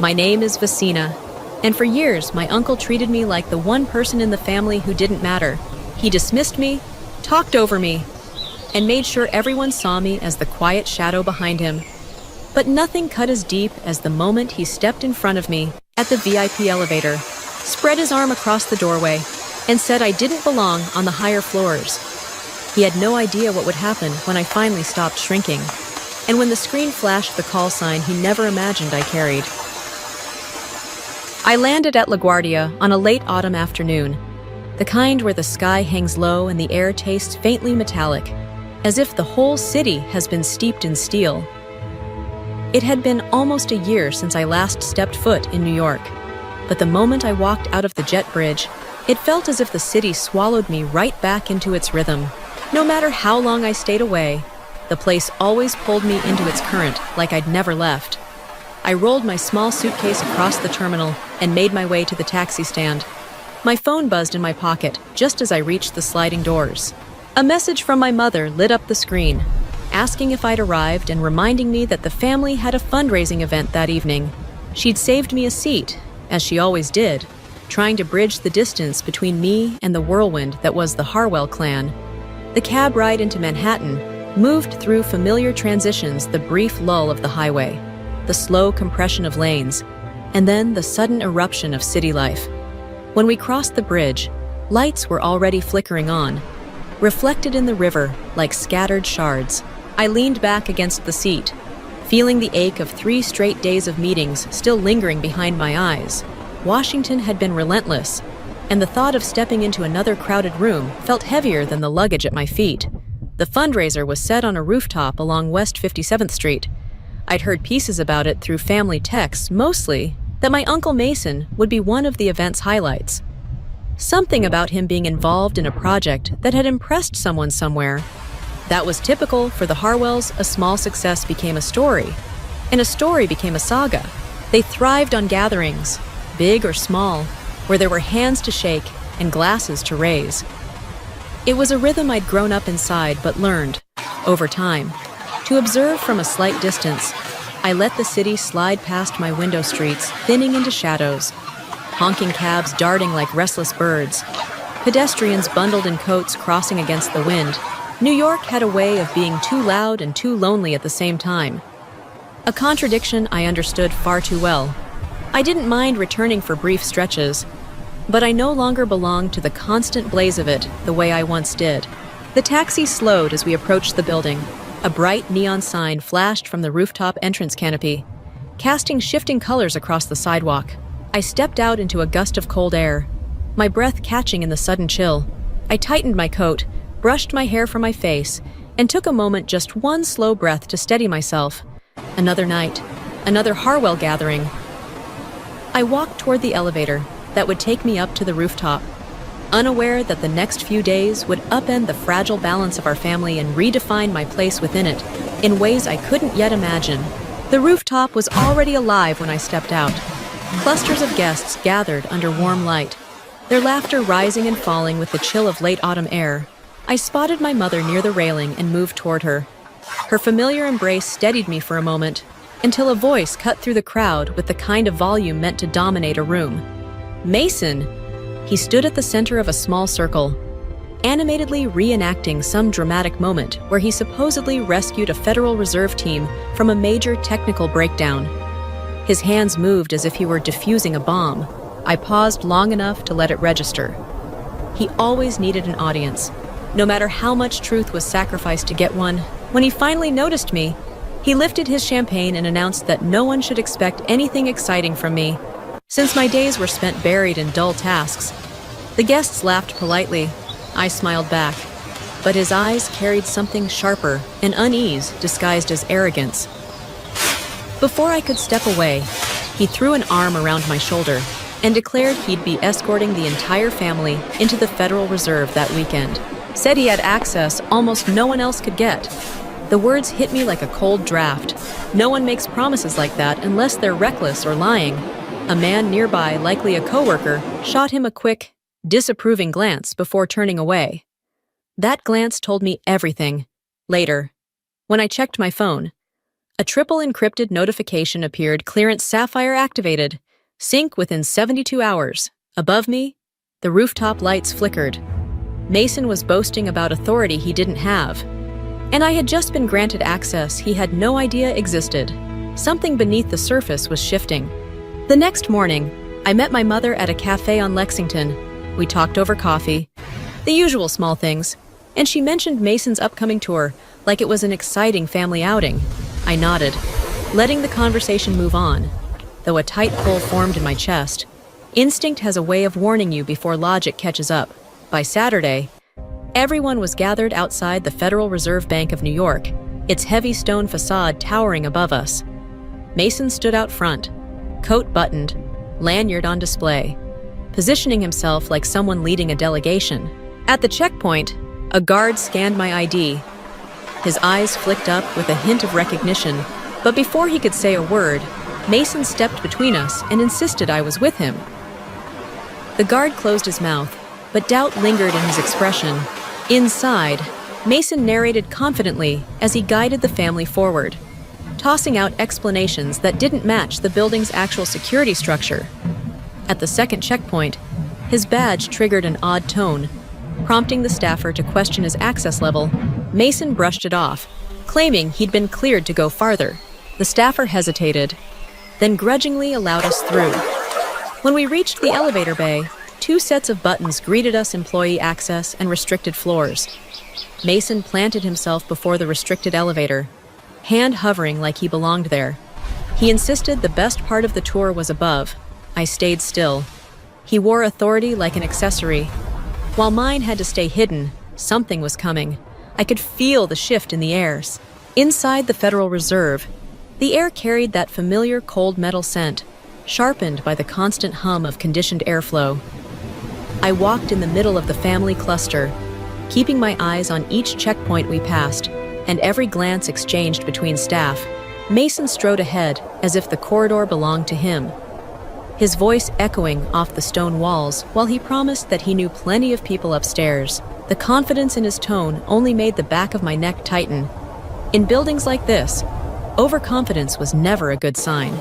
My name is Vasina, and for years my uncle treated me like the one person in the family who didn't matter. He dismissed me, talked over me, and made sure everyone saw me as the quiet shadow behind him. But nothing cut as deep as the moment he stepped in front of me at the VIP elevator, spread his arm across the doorway, and said I didn't belong on the higher floors. He had no idea what would happen when I finally stopped shrinking, and when the screen flashed the call sign he never imagined I carried. I landed at LaGuardia on a late autumn afternoon, the kind where the sky hangs low and the air tastes faintly metallic, as if the whole city has been steeped in steel. It had been almost a year since I last stepped foot in New York, but the moment I walked out of the jet bridge, it felt as if the city swallowed me right back into its rhythm. No matter how long I stayed away, the place always pulled me into its current like I'd never left. I rolled my small suitcase across the terminal and made my way to the taxi stand. My phone buzzed in my pocket just as I reached the sliding doors. A message from my mother lit up the screen, asking if I'd arrived and reminding me that the family had a fundraising event that evening. She'd saved me a seat, as she always did, trying to bridge the distance between me and the whirlwind that was the Harwell clan. The cab ride into Manhattan moved through familiar transitions, the brief lull of the highway, the slow compression of lanes, and then the sudden eruption of city life. When we crossed the bridge, lights were already flickering on, reflected in the river like scattered shards. I leaned back against the seat, feeling the ache of 3 straight days of meetings still lingering behind my eyes. Washington had been relentless, and the thought of stepping into another crowded room felt heavier than the luggage at my feet. The fundraiser was set on a rooftop along West 57th Street. I'd heard pieces about it through family texts, mostly that my Uncle Mason would be one of the event's highlights. Something about him being involved in a project that had impressed someone somewhere. That was typical for the Harwells. A small success became a story, and a story became a saga. They thrived on gatherings, big or small, where there were hands to shake and glasses to raise. It was a rhythm I'd grown up inside but learned, over time, to observe from a slight distance. I let the city slide past my window streets, thinning into shadows, honking cabs darting like restless birds, pedestrians bundled in coats crossing against the wind. New York had a way of being too loud and too lonely at the same time. A contradiction I understood far too well. I didn't mind returning for brief stretches, but I no longer belonged to the constant blaze of it the way I once did. The taxi slowed as we approached the building. A bright neon sign flashed from the rooftop entrance canopy, casting shifting colors across the sidewalk. I stepped out into a gust of cold air, my breath catching in the sudden chill. I tightened my coat, brushed my hair from my face, and took a moment, just one slow breath, to steady myself. Another night, another Harwell gathering. I walked toward the elevator that would take me up to the rooftop, unaware that the next few days would upend the fragile balance of our family and redefine my place within it in ways I couldn't yet imagine. The rooftop was already alive when I stepped out. Clusters of guests gathered under warm light, their laughter rising and falling with the chill of late autumn air. I spotted my mother near the railing and moved toward her. Her familiar embrace steadied me for a moment, until a voice cut through the crowd with the kind of volume meant to dominate a room. "Mason!" He stood at the center of a small circle, animatedly reenacting some dramatic moment where he supposedly rescued a Federal Reserve team from a major technical breakdown. His hands moved as if he were defusing a bomb. I paused long enough to let it register. He always needed an audience, no matter how much truth was sacrificed to get one. When he finally noticed me, he lifted his champagne and announced that no one should expect anything exciting from me, since my days were spent buried in dull tasks. The guests laughed politely. I smiled back, but his eyes carried something sharper, an unease disguised as arrogance. Before I could step away, he threw an arm around my shoulder and declared he'd be escorting the entire family into the Federal Reserve that weekend. Said he had access almost no one else could get. The words hit me like a cold draft. No one makes promises like that unless they're reckless or lying. A man nearby, likely a coworker, shot him a quick, disapproving glance before turning away. That glance told me everything. Later, when I checked my phone, A triple encrypted notification appeared, clearance Sapphire activated. Sync within 72 hours. Above me, the rooftop lights flickered. Mason was boasting about authority he didn't have. And I had just been granted access he had no idea existed. Something beneath the surface was shifting. The next morning, I met my mother at a cafe on Lexington. We talked over coffee, the usual small things, and she mentioned Mason's upcoming tour like it was an exciting family outing. I nodded, letting the conversation move on, though a tight pull formed in my chest. Instinct has a way of warning you before logic catches up. By Saturday, everyone was gathered outside the Federal Reserve Bank of New York, its heavy stone facade towering above us. Mason stood out front, coat buttoned, lanyard on display, positioning himself like someone leading a delegation. At the checkpoint, a guard scanned my ID. His eyes flicked up with a hint of recognition, but before he could say a word, Mason stepped between us and insisted I was with him. The guard closed his mouth, but doubt lingered in his expression. Inside, Mason narrated confidently as he guided the family forward, tossing out explanations that didn't match the building's actual security structure. At the second checkpoint, his badge triggered an odd tone, prompting the staffer to question his access level. Mason brushed it off, claiming he'd been cleared to go farther. The staffer hesitated, then grudgingly allowed us through. When we reached the elevator bay, 2 sets of buttons greeted us: employee access and restricted floors. Mason planted himself before the restricted elevator, hand hovering like he belonged there. He insisted the best part of the tour was above. I stayed still. He wore authority like an accessory. While mine had to stay hidden, something was coming. I could feel the shift in the airs. Inside the Federal Reserve, the air carried that familiar cold metal scent, sharpened by the constant hum of conditioned airflow. I walked in the middle of the family cluster, keeping my eyes on each checkpoint we passed, and every glance exchanged between staff. Mason strode ahead, as if the corridor belonged to him, his voice echoing off the stone walls while he promised that he knew plenty of people upstairs. The confidence in his tone only made the back of my neck tighten. In buildings like this, overconfidence was never a good sign.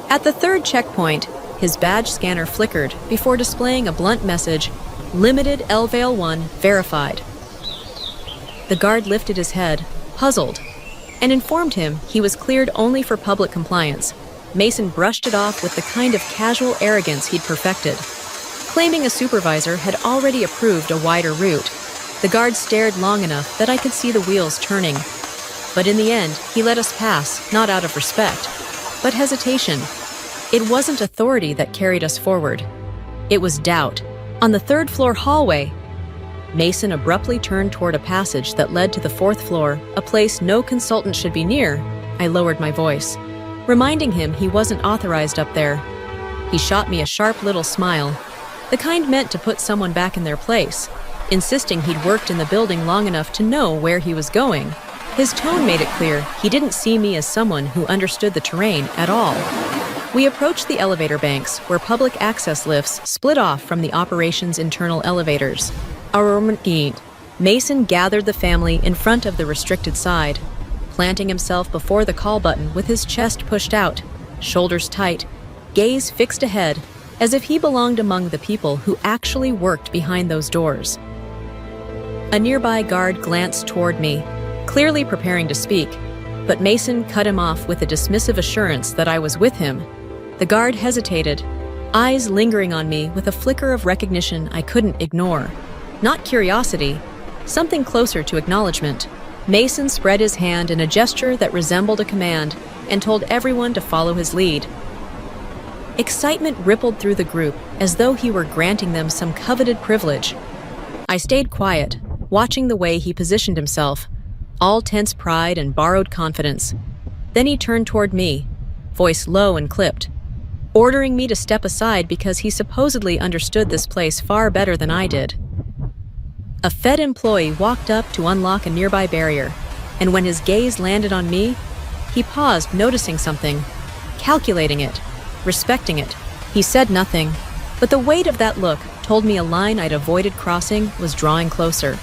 At the third checkpoint, his badge scanner flickered before displaying a blunt message, "Limited Elvale 1 verified." The guard lifted his head, puzzled, and informed him he was cleared only for public compliance. Mason brushed it off with the kind of casual arrogance he'd perfected, claiming a supervisor had already approved a wider route. The guard stared long enough that I could see the wheels turning. But in the end, he let us pass, not out of respect, but hesitation. It wasn't authority that carried us forward. It was doubt. On the third-floor hallway, Mason abruptly turned toward a passage that led to the 4th floor, a place no consultant should be near. I lowered my voice, reminding him he wasn't authorized up there. He shot me a sharp little smile, the kind meant to put someone back in their place, insisting he'd worked in the building long enough to know where he was going. His tone made it clear he didn't see me as someone who understood the terrain at all. We approached the elevator banks, where public access lifts split off from the operations' internal elevators. Mason gathered the family in front of the restricted side, planting himself before the call button with his chest pushed out, shoulders tight, gaze fixed ahead, as if he belonged among the people who actually worked behind those doors. A nearby guard glanced toward me, clearly preparing to speak, but Mason cut him off with a dismissive assurance that I was with him. The guard hesitated, eyes lingering on me with a flicker of recognition I couldn't ignore. Not curiosity, something closer to acknowledgement. Mason spread his hand in a gesture that resembled a command and told everyone to follow his lead. Excitement rippled through the group as though he were granting them some coveted privilege. I stayed quiet, watching the way he positioned himself, all tense pride and borrowed confidence. Then he turned toward me, voice low and clipped, ordering me to step aside because he supposedly understood this place far better than I did. A Fed employee walked up to unlock a nearby barrier, and when his gaze landed on me, he paused, noticing something, calculating it, respecting it. He said nothing, but the weight of that look told me a line I'd avoided crossing was drawing closer.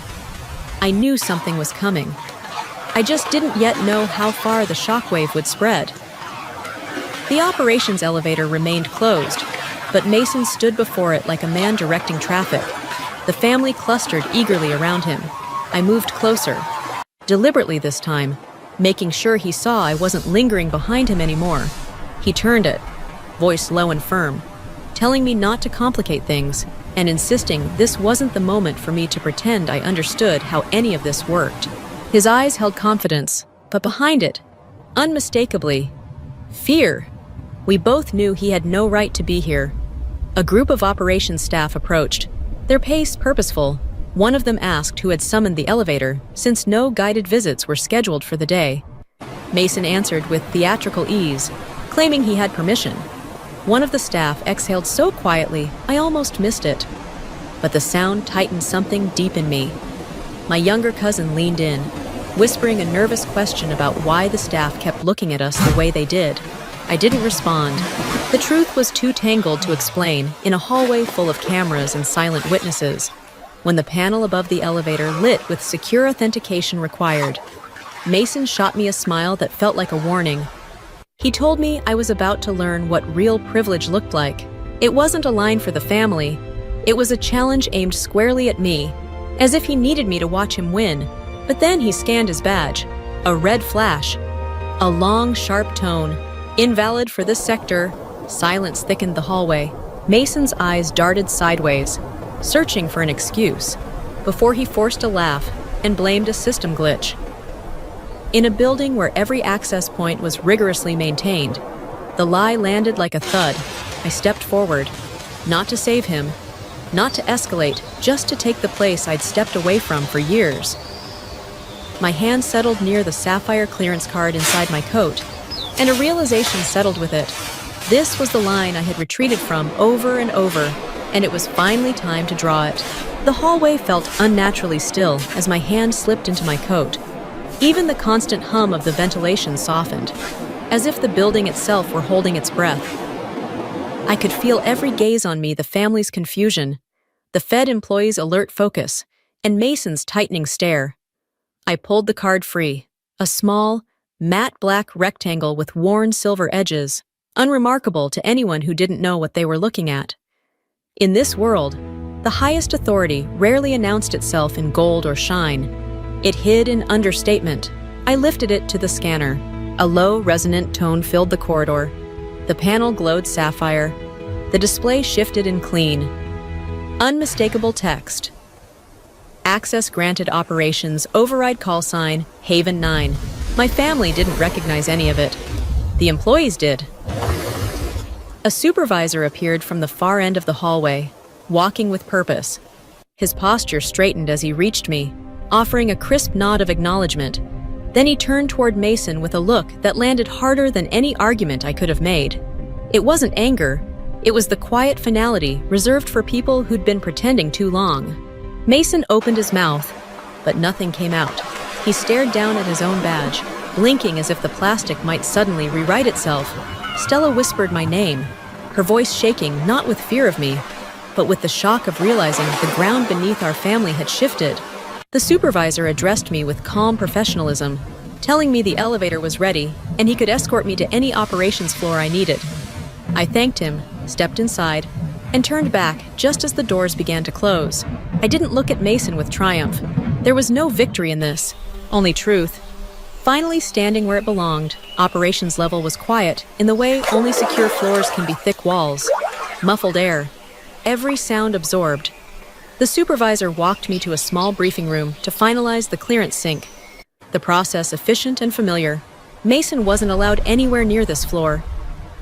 I knew something was coming. I just didn't yet know how far the shockwave would spread. The operations elevator remained closed, but Mason stood before it like a man directing traffic. The family clustered eagerly around him. I moved closer, deliberately this time, making sure he saw I wasn't lingering behind him anymore. He turned it, voice low and firm, telling me not to complicate things and insisting this wasn't the moment for me to pretend I understood how any of this worked. His eyes held confidence, but behind it, unmistakably, fear. We both knew he had no right to be here. A group of operations staff approached, their pace purposeful. One of them asked who had summoned the elevator, since no guided visits were scheduled for the day. Mason answered with theatrical ease, claiming he had permission. One of the staff exhaled so quietly, I almost missed it. But the sound tightened something deep in me. My younger cousin leaned in, whispering a nervous question about why the staff kept looking at us the way they did. I didn't respond. The truth was too tangled to explain in a hallway full of cameras and silent witnesses. When the panel above the elevator lit with secure authentication required, Mason shot me a smile that felt like a warning. He told me I was about to learn what real privilege looked like. It wasn't a line for the family. It was a challenge aimed squarely at me, as if he needed me to watch him win. But then he scanned his badge. A red flash. A long, sharp tone. Invalid for this sector. Silence thickened the hallway. Mason's eyes darted sideways, searching for an excuse, before he forced a laugh and blamed a system glitch. In a building where every access point was rigorously maintained, the lie landed like a thud. I stepped forward, not to save him, not to escalate, just to take the place I'd stepped away from for years. My hand settled near the sapphire clearance card inside my coat, and a realization settled with it. This was the line I had retreated from over and over, and it was finally time to draw it. The hallway felt unnaturally still as my hand slipped into my coat. Even the constant hum of the ventilation softened, as if the building itself were holding its breath. I could feel every gaze on me, the family's confusion, the Fed employees' alert focus, and Mason's tightening stare. I pulled the card free, a small, matte black rectangle with worn silver edges, unremarkable to anyone who didn't know what they were looking at. In this world, the highest authority rarely announced itself in gold or shine. It hid in understatement. I lifted it to the scanner. A low, resonant tone filled the corridor. The panel glowed sapphire. The display shifted in clean, unmistakable text. Access granted operations, override call sign, Haven 9. My family didn't recognize any of it. The employees did. A supervisor appeared from the far end of the hallway, walking with purpose. His posture straightened as he reached me, offering a crisp nod of acknowledgement. Then he turned toward Mason with a look that landed harder than any argument I could have made. It wasn't anger. It was the quiet finality reserved for people who'd been pretending too long. Mason opened his mouth, but nothing came out. He stared down at his own badge, blinking as if the plastic might suddenly rewrite itself. Stella whispered my name, her voice shaking not with fear of me, but with the shock of realizing the ground beneath our family had shifted. The supervisor addressed me with calm professionalism, telling me the elevator was ready and he could escort me to any operations floor I needed. I thanked him, stepped inside, and turned back just as the doors began to close. I didn't look at Mason with triumph. There was no victory in this, only truth. Finally standing where it belonged, operations level was quiet in the way only secure floors can be: thick walls, muffled air, every sound absorbed. The supervisor walked me to a small briefing room to finalize the clearance sync. The process efficient and familiar. Mason wasn't allowed anywhere near this floor,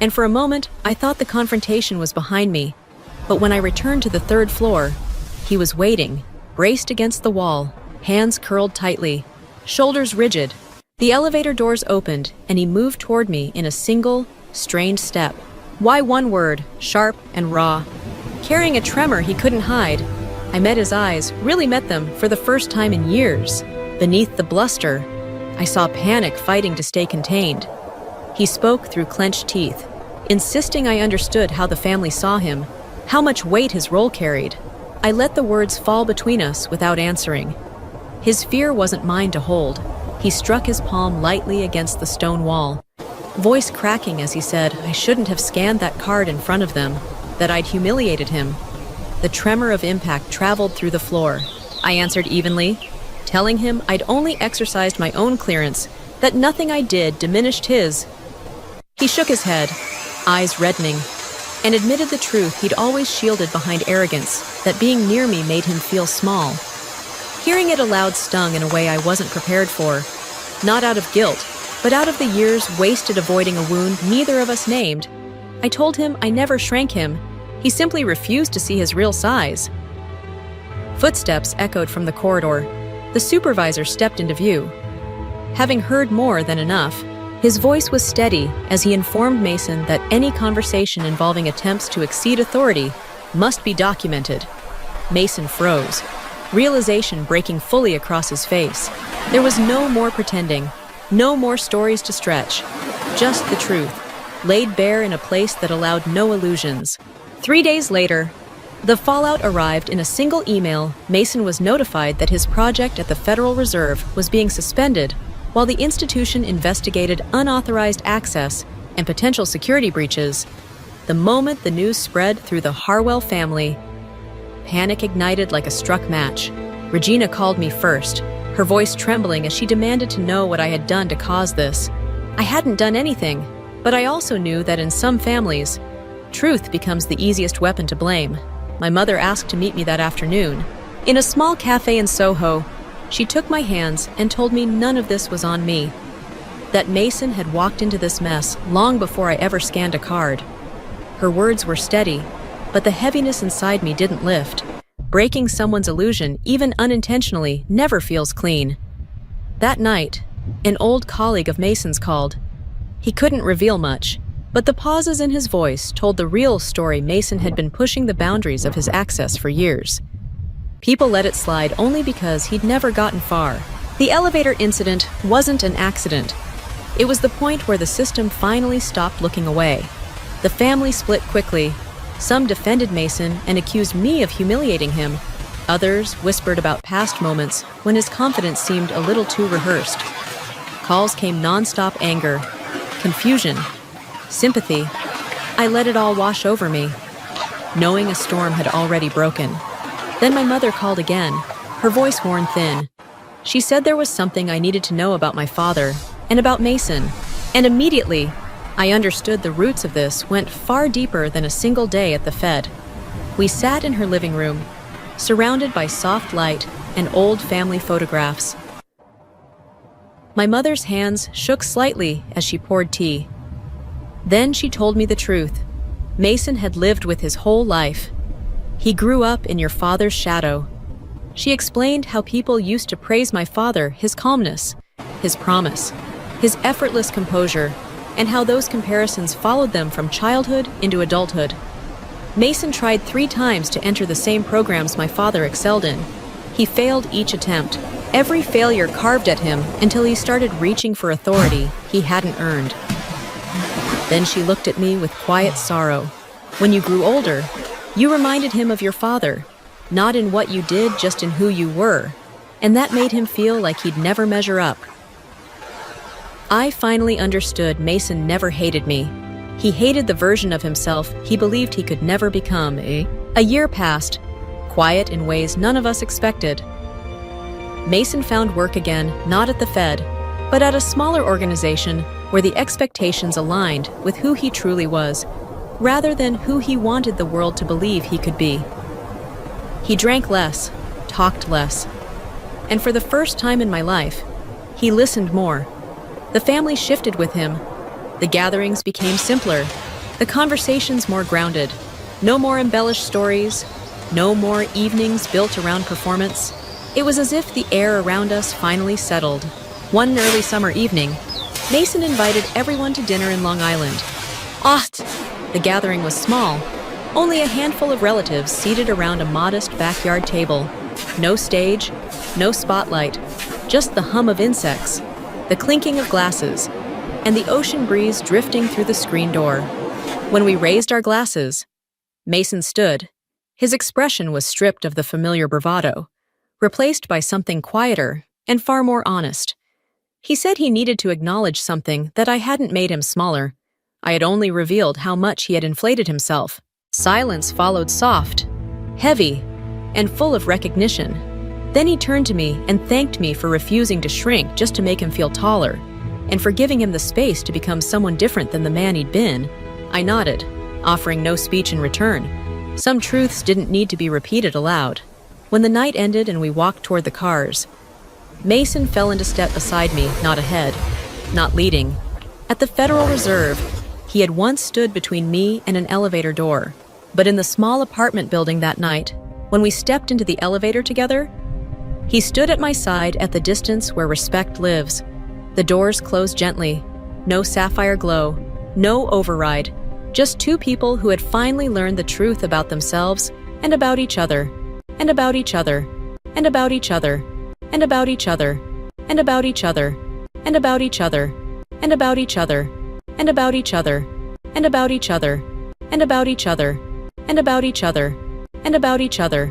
and for a moment I thought the confrontation was behind me. But when I returned to the third floor, he was waiting, braced against the wall, hands curled tightly, shoulders rigid. The elevator doors opened, and he moved toward me in a single, strained step. Why one word, sharp and raw, carrying a tremor he couldn't hide. I met his eyes, really met them for the first time in years. Beneath the bluster, I saw panic fighting to stay contained. He spoke through clenched teeth, insisting I understood how the family saw him, how much weight his role carried. I let the words fall between us without answering. His fear wasn't mine to hold. He struck his palm lightly against the stone wall, voice cracking as he said I shouldn't have scanned that card in front of them, that I'd humiliated him. The tremor of impact traveled through the floor. I answered evenly, telling him I'd only exercised my own clearance, that nothing I did diminished his. He shook his head, eyes reddening, and admitted the truth he'd always shielded behind arrogance, that being near me made him feel small. Hearing it aloud stung in a way I wasn't prepared for, not out of guilt, but out of the years wasted avoiding a wound neither of us named. I told him I never shrank him. He simply refused to see his real size. Footsteps echoed from the corridor. The supervisor stepped into view. Having heard more than enough, his voice was steady as he informed Mason that any conversation involving attempts to exceed authority must be documented. Mason froze, realization breaking fully across his face. There was no more pretending, no more stories to stretch, just the truth, laid bare in a place that allowed no illusions. 3 days later, the fallout arrived in a single email. Mason was notified that his project at the Federal Reserve was being suspended while the institution investigated unauthorized access and potential security breaches. The moment the news spread through the Harwell family, panic ignited like a struck match. Regina called me first, her voice trembling as she demanded to know what I had done to cause this. I hadn't done anything, but I also knew that in some families, truth becomes the easiest weapon to blame. My mother asked to meet me that afternoon. In a small cafe in Soho, she took my hands and told me none of this was on me, that Mason had walked into this mess long before I ever scanned a card. Her words were steady, but the heaviness inside me didn't lift. Breaking someone's illusion, even unintentionally, never feels clean. That night, an old colleague of Mason's called. He couldn't reveal much, but the pauses in his voice told the real story. Mason had been pushing the boundaries of his access for years. People let it slide only because he'd never gotten far. The elevator incident wasn't an accident. It was the point where the system finally stopped looking away. The family split quickly. Some defended Mason and accused me of humiliating him. Others whispered about past moments when his confidence seemed a little too rehearsed. Calls came nonstop anger, confusion, sympathy. I let it all wash over me, knowing a storm had already broken. Then my mother called again, her voice worn thin. She said there was something I needed to know about my father and about Mason, and immediately, I understood the roots of this went far deeper than a single day at the Fed. We sat in her living room, surrounded by soft light and old family photographs. My mother's hands shook slightly as she poured tea. Then she told me the truth. Mason had lived with his whole life. He grew up in your father's shadow. She explained how people used to praise my father, his calmness, his promise, his effortless composure, and how those comparisons followed them from childhood into adulthood. Mason tried 3 times to enter the same programs my father excelled in. He failed each attempt. Every failure carved at him until he started reaching for authority he hadn't earned. Then she looked at me with quiet sorrow. When you grew older, you reminded him of your father, not in what you did, just in who you were, and that made him feel like he'd never measure up. I finally understood Mason never hated me. He hated the version of himself he believed he could never become. A year passed, quiet in ways none of us expected. Mason found work again, not at the Fed, but at a smaller organization where the expectations aligned with who he truly was, rather than who he wanted the world to believe he could be. He drank less, talked less, and for the first time in my life, he listened more. The family shifted with him. The gatherings became simpler, the conversations more grounded. No more embellished stories, no more evenings built around performance. It was as if the air around us finally settled. One early summer evening, Mason invited everyone to dinner in Long Island. The gathering was small, only a handful of relatives seated around a modest backyard table. No stage, no spotlight, just the hum of insects, the clinking of glasses, and the ocean breeze drifting through the screen door. When we raised our glasses, Mason stood. His expression was stripped of the familiar bravado, replaced by something quieter and far more honest. He said he needed to acknowledge something that I hadn't made him smaller. I had only revealed how much he had inflated himself. Silence followed, soft, heavy, and full of recognition. Then he turned to me and thanked me for refusing to shrink just to make him feel taller, and for giving him the space to become someone different than the man he'd been. I nodded, offering no speech in return. Some truths didn't need to be repeated aloud. When the night ended and we walked toward the cars, Mason fell into step beside me, not ahead, not leading. At the Federal Reserve, he had once stood between me and an elevator door. But in the small apartment building that night, when we stepped into the elevator together, he stood at my side at the distance where respect lives. The doors closed gently. No sapphire glow, no override. Just two people who had finally learned the truth about themselves and about each other, and about each other, and about each other, and about each other, and about each other, and about each other, and about each other, and about each other, and about each other, and about each other, and about each other, and about each other.